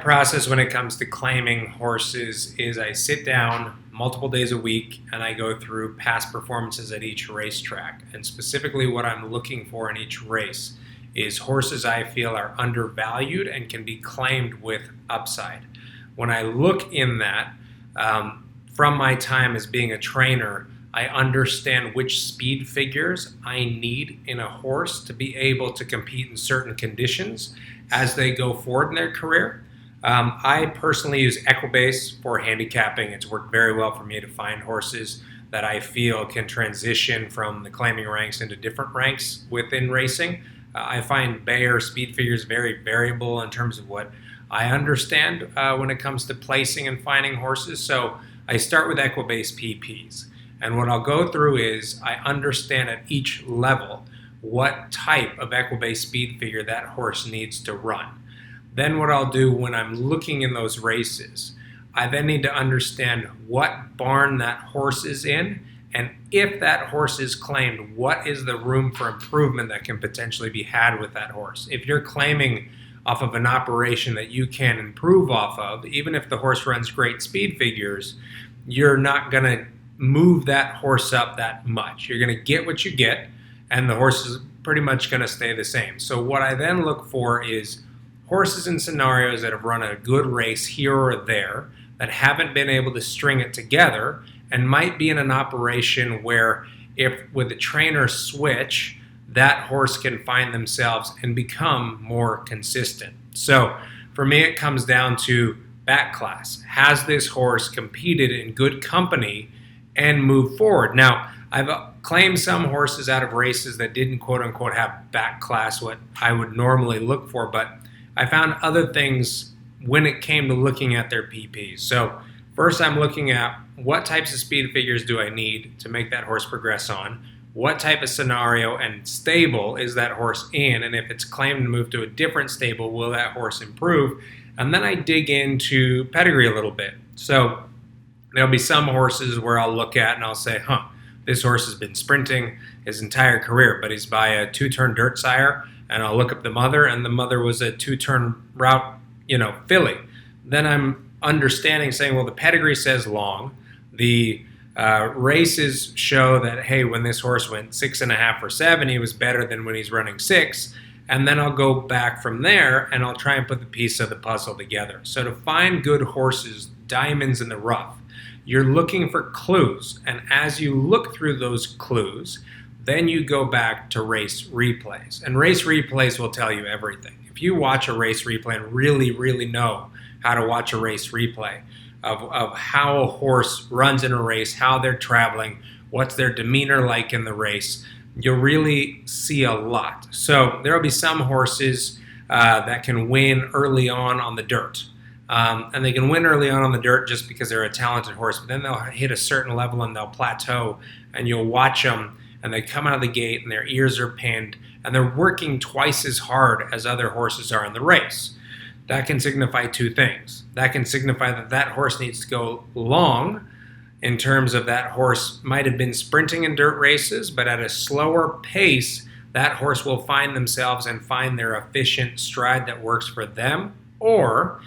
process when it comes to claiming horses is I sit down multiple days a week and I go through past performances at each racetrack. And specifically what I'm looking for in each race is horses I feel are undervalued and can be claimed with upside. When I look in that, from my time as being a trainer, I understand which speed figures I need in a horse to be able to compete in certain conditions as they go forward in their career. I personally use Equibase for handicapping. It's worked very well for me to find horses that I feel can transition from the claiming ranks into different ranks within racing. I find Bayer speed figures very variable in terms of what I understand when it comes to placing and finding horses. So I start with Equibase PPs. And what I'll go through is I understand at each level what type of Equibase speed figure that horse needs to run. Then what I'll do when I'm looking in those races, I then need to understand what barn that horse is in, and if that horse is claimed, what is the room for improvement that can potentially be had with that horse. If you're claiming off of an operation that you can improve off of, even if the horse runs great speed figures, you're not going to move that horse up that much. You're going to get what you get, and the horse is pretty much going to stay the same. So what I then look for is horses in scenarios that have run a good race here or there that haven't been able to string it together and might be in an operation where if with a trainer switch, that horse can find themselves and become more consistent. So for me, it comes down to back class. Has this horse competed in good company and moved forward? Now, I've claimed some horses out of races that didn't quote unquote have back class, what I would normally look for, but I found other things when it came to looking at their PPs. So first I'm looking at what types of speed figures do I need to make that horse progress on? What type of scenario and stable is that horse in? And if it's claimed to move to a different stable, will that horse improve? And then I dig into pedigree a little bit. So there'll be some horses where I'll look at and I'll say, this horse has been sprinting his entire career, but he's by a 2-turn dirt sire. And I'll look up the mother, and the mother was a 2-turn route, filly. Then I'm understanding, saying, well, the pedigree says long. The races show that, hey, when this horse went 6.5 or 7, he was better than when he's running 6. And then I'll go back from there, and I'll try and put the piece of the puzzle together. So to find good horses, diamonds in the rough, you're looking for clues. And as you look through those clues, then you go back to race replays. And race replays will tell you everything. If you watch a race replay and really, really know how to watch a race replay of how a horse runs in a race, how they're traveling, what's their demeanor like in the race, you'll really see a lot. So there will be some horses that can win early on the dirt. And they can win early on the dirt just because they're a talented horse, but then they'll hit a certain level and they'll plateau, and you'll watch them and they come out of the gate and their ears are pinned and they're working twice as hard as other horses are in the race. That can signify two things. That can signify that that horse needs to go long, in terms of that horse might have been sprinting in dirt races, but at a slower pace, that horse will find themselves and find their efficient stride that works for them, or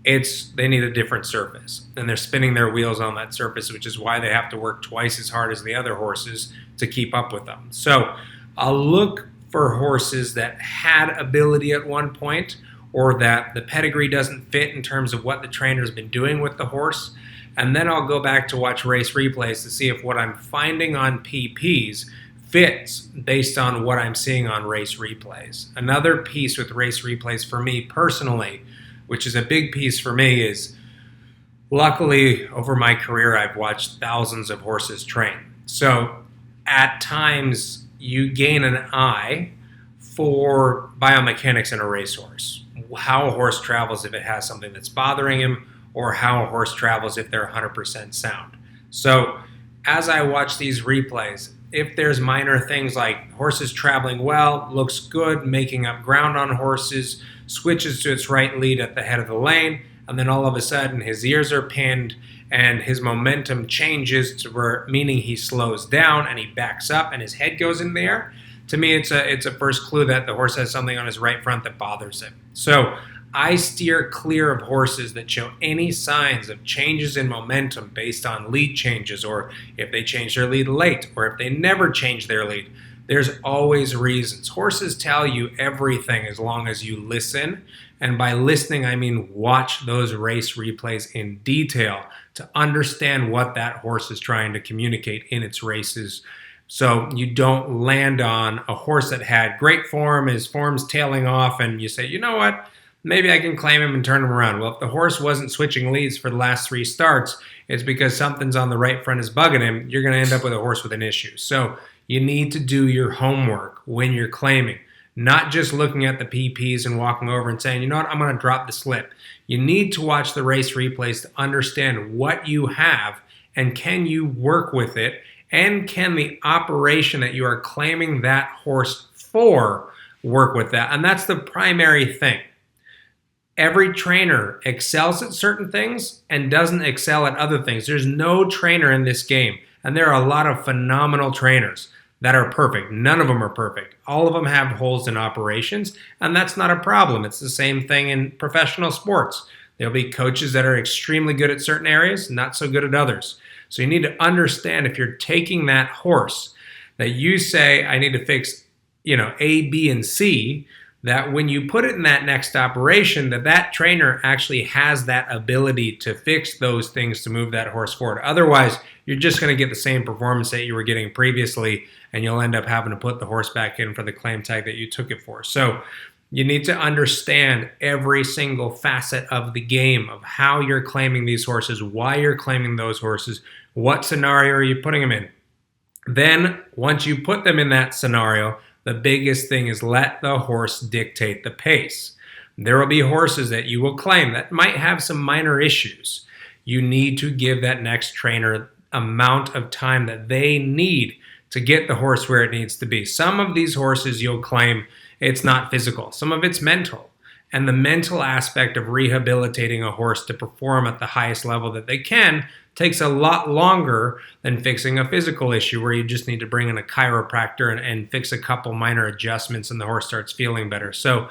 they need a different surface, and they're spinning their wheels on that surface, which is why they have to work twice as hard as the other horses to keep up with them. So I'll look for horses that had ability at one point, or that the pedigree doesn't fit in terms of what the trainer's been doing with the horse, and then I'll go back to watch race replays to see if what I'm finding on PPs fits based on what I'm seeing on race replays. Another piece with race replays for me personally, which is a big piece for me, is luckily over my career I've watched thousands of horses train. So at times you gain an eye for biomechanics in a racehorse. How a horse travels if it has something that's bothering him, or how a horse travels if they're 100% sound. So as I watch these replays, if there's minor things like horses traveling well, looks good, making up ground on horses, switches to its right lead at the head of the lane, and then all of a sudden his ears are pinned and his momentum changes to where, meaning he slows down and he backs up and his head goes in the air. To me, it's a first clue that the horse has something on his right front that bothers him. So I steer clear of horses that show any signs of changes in momentum based on lead changes, or if they change their lead late, or if they never change their lead. There's always reasons. Horses tell you everything as long as you listen. And by listening, I mean watch those race replays in detail to understand what that horse is trying to communicate in its races. So you don't land on a horse that had great form, his form's tailing off, and you say, you know what, maybe I can claim him and turn him around. Well, if the horse wasn't switching leads for the last 3 starts, it's because something's on the right front is bugging him. You're going to end up with a horse with an issue. So you need to do your homework when you're claiming, not just looking at the PPs and walking over and saying, you know what, I'm going to drop the slip. You need to watch the race replays to understand what you have and can you work with it, and can the operation that you are claiming that horse for work with that. And that's the primary thing. Every trainer excels at certain things and doesn't excel at other things. There's no trainer in this game, and there are a lot of phenomenal trainers that are perfect. None of them are perfect. All of them have holes in operations, and that's not a problem. It's the same thing in professional sports. There'll be coaches that are extremely good at certain areas, not so good at others. So you need to understand, if you're taking that horse that you say, I need to fix, A, B, and C, that when you put it in that next operation, that trainer actually has that ability to fix those things to move that horse forward. Otherwise, you're just going to get the same performance that you were getting previously, and you'll end up having to put the horse back in for the claim tag that you took it for. So you need to understand every single facet of the game, of how you're claiming these horses, why you're claiming those horses, what scenario are you putting them in. Then, once you put them in that scenario, the biggest thing is let the horse dictate the pace. There will be horses that you will claim that might have some minor issues. You need to give that next trainer amount of time that they need to get the horse where it needs to be. Some of these horses you'll claim it's not physical. Some of it's mental. And the mental aspect of rehabilitating a horse to perform at the highest level that they can takes a lot longer than fixing a physical issue, where you just need to bring in a chiropractor and fix a couple minor adjustments and the horse starts feeling better. So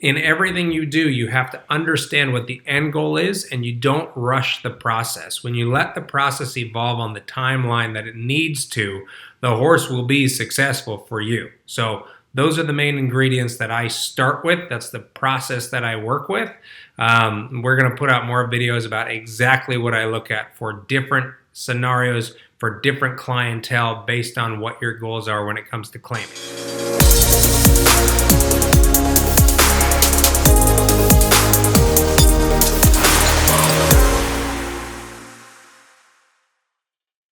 in everything you do, you have to understand what the end goal is, and you don't rush the process. When you let the process evolve on the timeline that it needs to, the horse will be successful for you. So those are the main ingredients that I start with. That's the process that I work with. We're going to put out more videos about exactly what I look at for different scenarios, for different clientele, based on what your goals are when it comes to claiming.